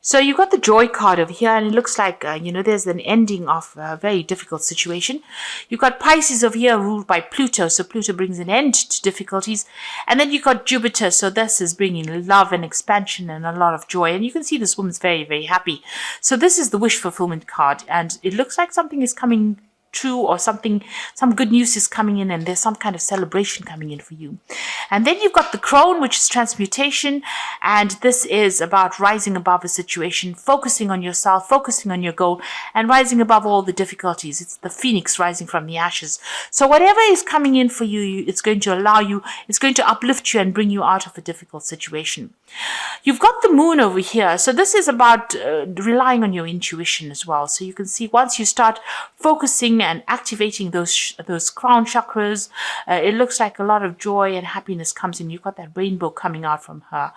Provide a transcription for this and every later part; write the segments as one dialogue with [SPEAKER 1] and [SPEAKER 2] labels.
[SPEAKER 1] So you've got the joy card over here, and it looks like, there's an ending of a very difficult situation. You've got Pisces over here ruled by Pluto. So Pluto brings an end to difficulties. And then you've got Jupiter. So this is bringing love and expansion and a lot of joy. And you can see this woman's very, very happy. So this is the wish fulfillment card. And it looks like something is coming true, or some good news is coming in, and there's some kind of celebration coming in for you. And then you've got the crone, which is transmutation, and this is about rising above a situation, focusing on yourself, focusing on your goal, and rising above all the difficulties. It's the phoenix rising from the ashes. So whatever is coming in for you, it's going to allow you, it's going to uplift you and bring you out of a difficult situation. You've got the moon over here. So this is about relying on your intuition as well. So you can see once you start focusing and activating those crown chakras, it looks like a lot of joy and happiness comes in. You've got that rainbow coming out from her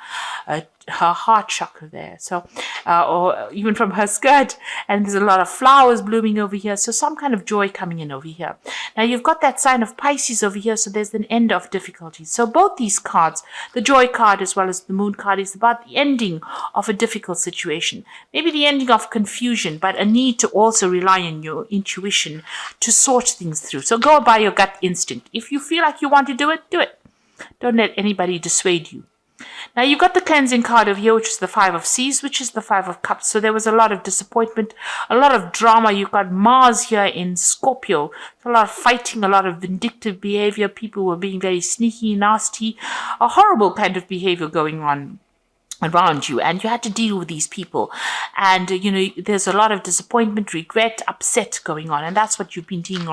[SPEAKER 1] heart chakra there, so or even from her skirt, and there's a lot of flowers blooming over here, so some kind of joy coming in over here. Now you've got that sign of Pisces over here, so there's an end of difficulties. So both these cards, the joy card as well as the moon card, is about the ending of a difficult situation, maybe the ending of confusion, but a need to also rely on your intuition to sort things through. So go by your gut instinct. If you feel like you want to do it, do it. Don't let anybody dissuade you. Now you've got the cleansing card over here, which is the Five of Seas, which is the Five of Cups. So there was a lot of disappointment, a lot of drama. You've got Mars here in Scorpio. A lot of fighting, a lot of vindictive behavior. People were being very sneaky, nasty, a horrible kind of behavior going on around you, and you had to deal with these people, and there's a lot of disappointment, regret, upset going on, and that's what you've been dealing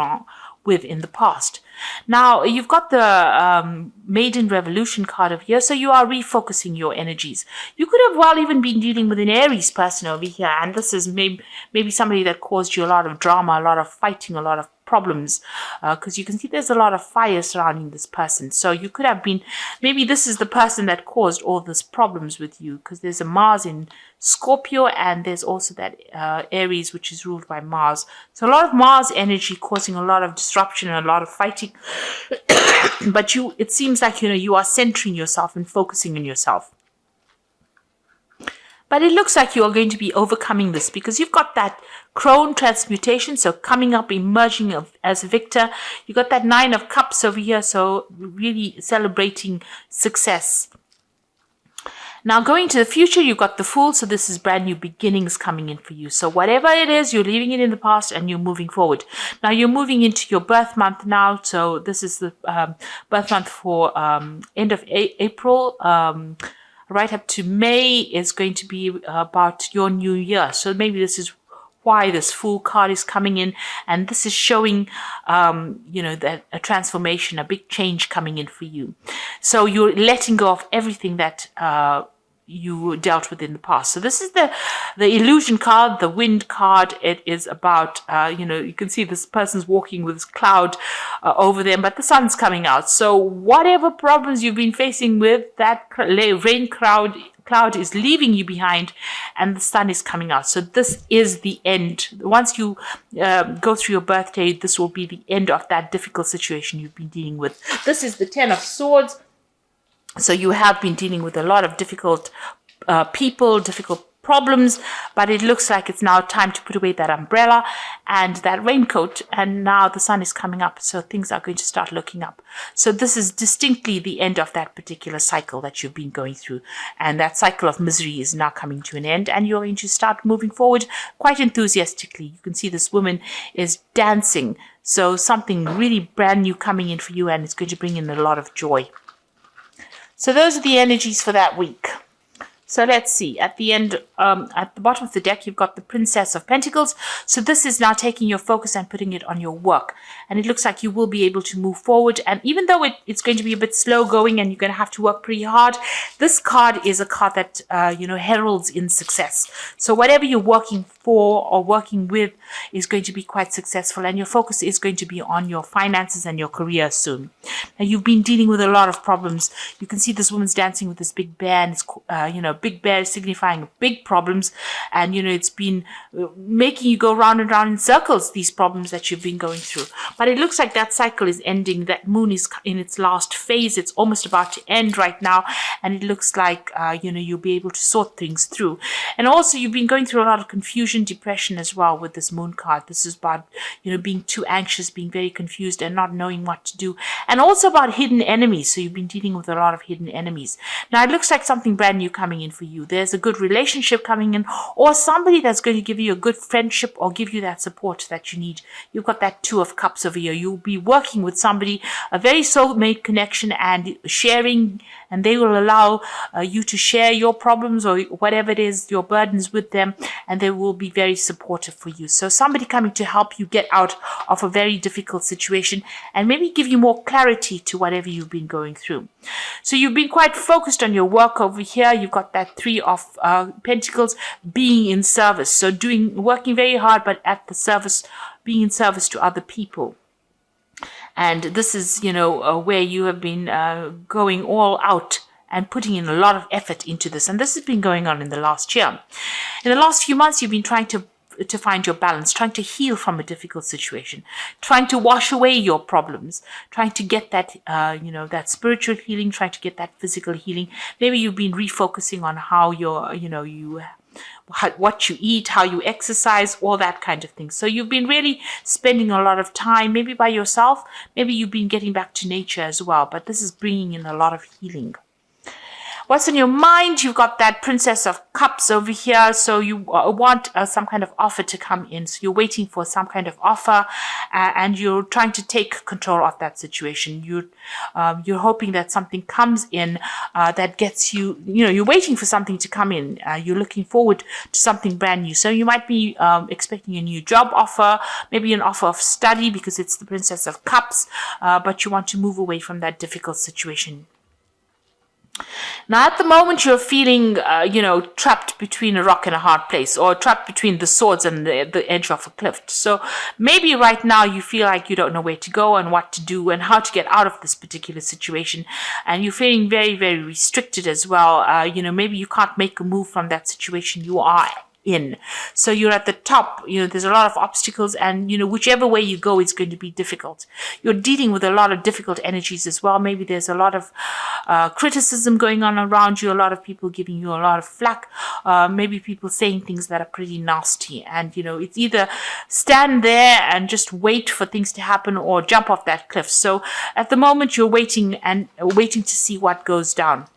[SPEAKER 1] with in the past. Now you've got the Maiden Revolution card over here, so you are refocusing your energies. You could have well even been dealing with an Aries person over here, and this is maybe somebody that caused you a lot of drama, a lot of fighting, a lot of problems, because you can see there's a lot of fire surrounding this person. So you could have been, maybe this is the person that caused all these problems with you, because there's a Mars in Scorpio, and there's also that Aries, which is ruled by Mars. So a lot of Mars energy causing a lot of disruption and a lot of fighting. But it seems like you are centering yourself and focusing on yourself. But it looks like you are going to be overcoming this, because you've got that crone transmutation, so coming up, emerging as a victor. You got that Nine of Cups over here, so really celebrating success. Now going to the future, you've got the Fool, so this is brand new beginnings coming in for you. So whatever it is, you're leaving it in the past and you're moving forward. Now you're moving into your birth month now, so this is the birth month for end of April. Right up to May is going to be about your new year. So maybe this is why this Fool card is coming in, and this is showing, that a transformation, a big change coming in for you. So you're letting go of everything that you dealt with in the past. So this is the illusion card, the wind card. It is about, you can see this person's walking with this cloud over them, but the sun's coming out. So whatever problems you've been facing with, that rain cloud is leaving you behind, and the sun is coming out. So this is the end. Once you go through your birthday, this will be the end of that difficult situation you've been dealing with. This is the Ten of Swords. So you have been dealing with a lot of difficult people, difficult problems, but it looks like it's now time to put away that umbrella and that raincoat, and now the sun is coming up, so things are going to start looking up. So this is distinctly the end of that particular cycle that you've been going through, and that cycle of misery is now coming to an end, and you're going to start moving forward quite enthusiastically. You can see this woman is dancing, so something really brand new coming in for you, and it's going to bring in a lot of joy. So those are the energies for that week. So let's see, at the end, at the bottom of the deck, you've got the Princess of Pentacles. So this is now taking your focus and putting it on your work. And it looks like you will be able to move forward. And even though it's going to be a bit slow going and you're going to have to work pretty hard, this card is a card that, heralds in success. So whatever you're working for or working with is going to be quite successful. And your focus is going to be on your finances and your career soon. Now, you've been dealing with a lot of problems. You can see this woman's dancing with this big bear, and it's, big bear signifying big problems, and it's been making you go round and round in circles, these problems that you've been going through. But it looks like that cycle is ending. That moon is in its last phase. It's almost about to end right now, and it looks like you'll be able to sort things through. And also, you've been going through a lot of confusion, depression as well with this moon card. This is about being too anxious, being very confused, and not knowing what to do, and also about hidden enemies. So you've been dealing with a lot of hidden enemies. Now it looks like something brand new coming in for you. There's a good relationship coming in, or somebody that's going to give you a good friendship or give you that support that you need. You've got that Two of Cups over here. You'll be working with somebody, a very soulmate connection, and sharing, and they will allow you to share your problems or whatever it is, your burdens with them, and they will be very supportive for you. So somebody coming to help you get out of a very difficult situation and maybe give you more clarity to whatever you've been going through. So you've been quite focused on your work over here. You've got that Three of Pentacles, being in service. So working very hard, but at the service, being in service to other people. And this is, where you have been going all out and putting in a lot of effort into this. And this has been going on in the last year. In the last few months, you've been trying to find your balance, trying to heal from a difficult situation, trying to wash away your problems, trying to get that, that spiritual healing, trying to get that physical healing. Maybe you've been refocusing on how what you eat, how you exercise, all that kind of thing. So you've been really spending a lot of time, maybe by yourself, maybe you've been getting back to nature as well, but this is bringing in a lot of healing. What's in your mind? You've got that Princess of Cups over here. So you want some kind of offer to come in. So you're waiting for some kind of offer, and you're trying to take control of that situation. You're hoping that something comes in that gets you, you're waiting for something to come in. You're looking forward to something brand new. So you might be expecting a new job offer, maybe an offer of study because it's the Princess of Cups, but you want to move away from that difficult situation. Now, at the moment, you're feeling, trapped between a rock and a hard place, or trapped between the swords and the edge of a cliff. So maybe right now you feel like you don't know where to go and what to do and how to get out of this particular situation. And you're feeling very, very restricted as well. Maybe you can't make a move from that situation you are in. So you're at the top, there's a lot of obstacles, and whichever way you go, it's going to be difficult. You're dealing with a lot of difficult energies as well. Maybe there's a lot of criticism going on around you, a lot of people giving you a lot of flack, maybe people saying things that are pretty nasty, and it's either stand there and just wait for things to happen or jump off that cliff. So at the moment you're waiting to see what goes down.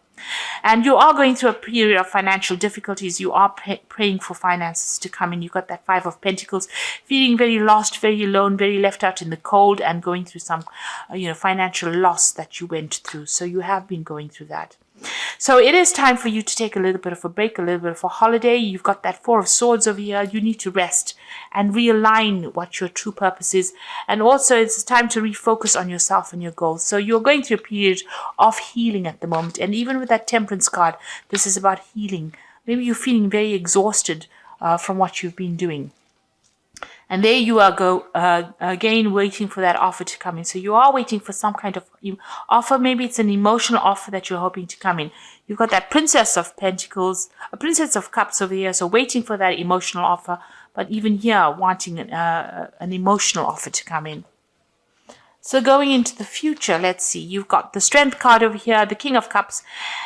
[SPEAKER 1] And you are going through a period of financial difficulties. You are praying for finances to come in. You've got that Five of Pentacles, feeling very lost, very alone, very left out in the cold, and going through some, financial loss that you went through. So you have been going through that. So it is time for you to take a little bit of a break, a little bit of a holiday. You've got that Four of Swords over here. You need to rest and realign what your true purpose is. And also it's time to refocus on yourself and your goals. So you're going through a period of healing at the moment. And even with that Temperance card, this is about healing. Maybe you're feeling very exhausted from what you've been doing. And there you are, again, waiting for that offer to come in. So you are waiting for some kind of offer. Maybe it's an emotional offer that you're hoping to come in. You've got that Princess of Pentacles, a Princess of Cups over here. So waiting for that emotional offer. But even here, wanting an emotional offer to come in. So going into the future, let's see. You've got the Strength card over here, the King of Cups,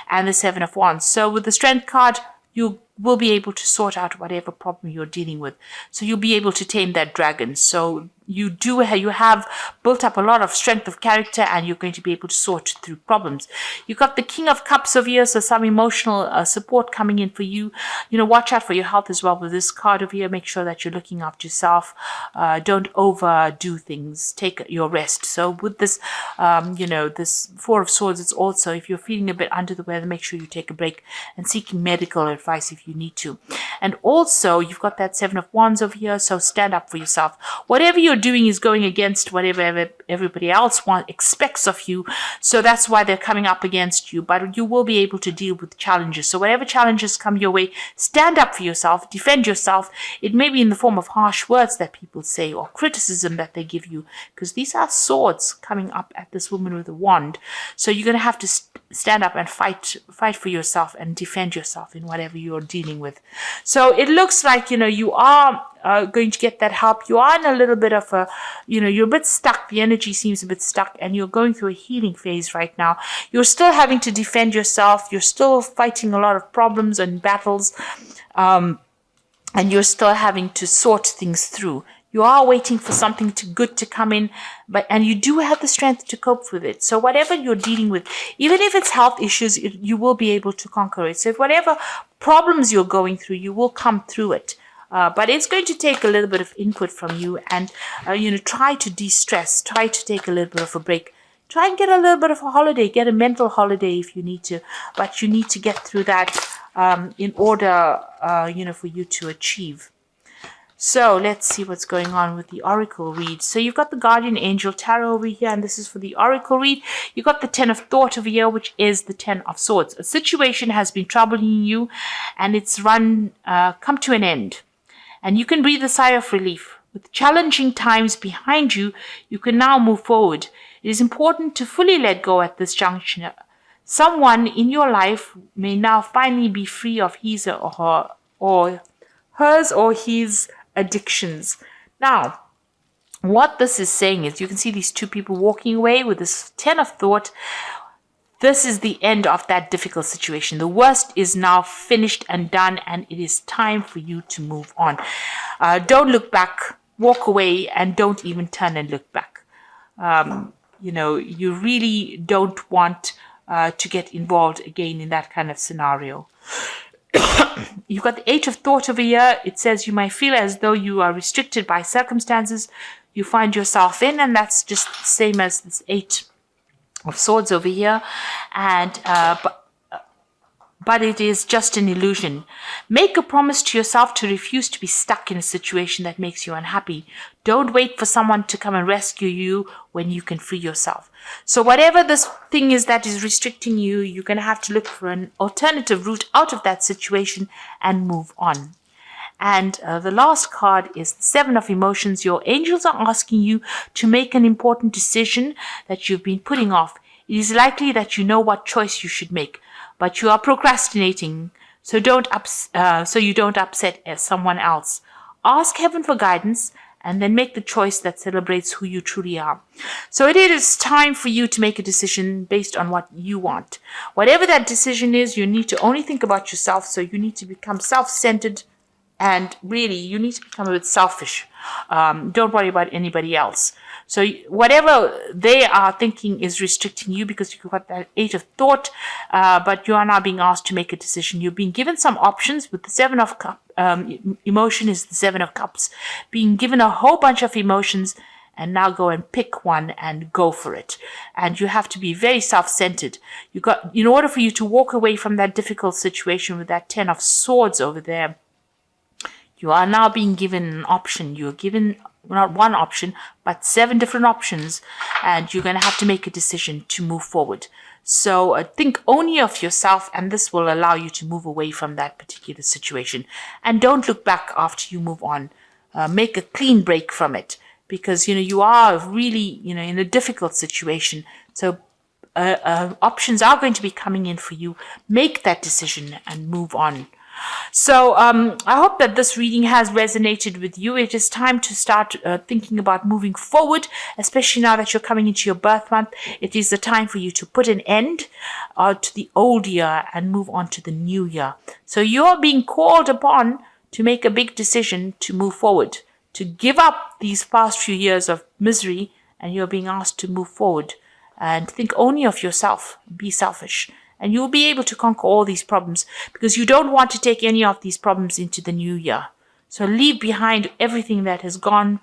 [SPEAKER 1] and the Seven of Wands. So with the Strength card, you will be able to sort out whatever problem you're dealing with. So you'll be able to tame that dragon. So you have built up a lot of strength of character, and you're going to be able to sort through problems. You've got the King of Cups over here, so some emotional support coming in for you. Watch out for your health as well with this card over here. Make sure that you're looking after yourself. Don't overdo things. Take your rest. So with this, this Four of Swords, it's also, if you're feeling a bit under the weather, make sure you take a break and seek medical advice if you need to. And also, you've got that Seven of Wands over here, so stand up for yourself. Whatever you're doing is going against whatever everybody else expects of you. So that's why they're coming up against you. But you will be able to deal with challenges. So whatever challenges come your way, stand up for yourself, defend yourself. It may be in the form of harsh words that people say or criticism that they give you, because these are swords coming up at this woman with a wand. So you're going to have to stand up and fight for yourself and defend yourself in whatever you're dealing with. So it looks like, you are going to get that help. You are in a little bit of a, you're a bit stuck. The energy seems a bit stuck, and you're going through a healing phase right now. You're still having to defend yourself. You're still fighting a lot of problems and battles, and you're still having to sort things through. You are waiting for something good to come in, and you do have the strength to cope with it. So whatever you're dealing with, even if it's health issues, you will be able to conquer it. So if whatever problems you're going through, you will come through it. But it's going to take a little bit of input from you, and try to de-stress, try to take a little bit of a break, try and get a little bit of a holiday, get a mental holiday if you need to, but you need to get through that in order for you to achieve. So let's see what's going on with the Oracle read. So you've got the Guardian Angel Tarot over here, and this is for the Oracle read. You've got the 10 of Thought over here, which is the 10 of Swords. A situation has been troubling you, and it's come to an end. And you can breathe a sigh of relief. With challenging times behind you, you can now move forward. It is important to fully let go at this junction. Someone in your life may now finally be free of his or his addictions. Now, what this is saying is, you can see these two people walking away with this 10 of Thought. This is the end of that difficult situation. The worst is now finished and done, and it is time for you to move on. Don't look back, walk away, and don't even turn and look back. You really don't want to get involved again in that kind of scenario. You've got the 8 of Thought over here. It says you might feel as though you are restricted by circumstances you find yourself in, and that's just the same as this 8 of Swords over here. And but it is just an illusion. Make a promise to yourself to refuse to be stuck in a situation that makes you unhappy. Don't wait for someone to come and rescue you when you can free yourself. So whatever this thing is that is restricting you, you're going to have to look for an alternative route out of that situation and move on. And the last card is the 7 of Emotions. Your angels are asking you to make an important decision that you've been putting off. It is likely that you know what choice you should make, but you are procrastinating, so you don't upset someone else. Ask heaven for guidance, and then make the choice that celebrates who you truly are. So it is time for you to make a decision based on what you want. Whatever that decision is, you need to only think about yourself, so you need to become self-centered, and really, you need to become a bit selfish. Don't worry about anybody else. So whatever they are thinking is restricting you, because you've got that 8 of Thought, but you are now being asked to make a decision. You're being given some options. With the 7 of Emotion is the 7 of Cups. Being given a whole bunch of emotions, and now go and pick one and go for it. And you have to be very self-centered. In order for you to walk away from that difficult situation with that 10 of Swords over there, you are now being given an option. You're given not one option, but 7 different options, and you're going to have to make a decision to move forward. So think only of yourself, and this will allow you to move away from that particular situation. And don't look back after you move on. Make a clean break from it, because you are really in a difficult situation. So options are going to be coming in for you. Make that decision and move on. So I hope that this reading has resonated with you. It is time to start thinking about moving forward, especially now that you're coming into your birth month. It is the time for you to put an end to the old year and move on to the new year. So you're being called upon to make a big decision to move forward, to give up these past few years of misery, and you're being asked to move forward and think only of yourself. Be selfish. And you'll be able to conquer all these problems, because you don't want to take any of these problems into the new year. So leave behind everything that has gone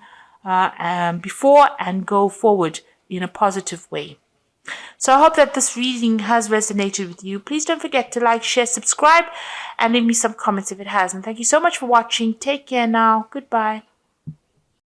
[SPEAKER 1] before and go forward in a positive way. So I hope that this reading has resonated with you. Please don't forget to like, share, subscribe, and leave me some comments if it has. And thank you so much for watching. Take care now. Goodbye.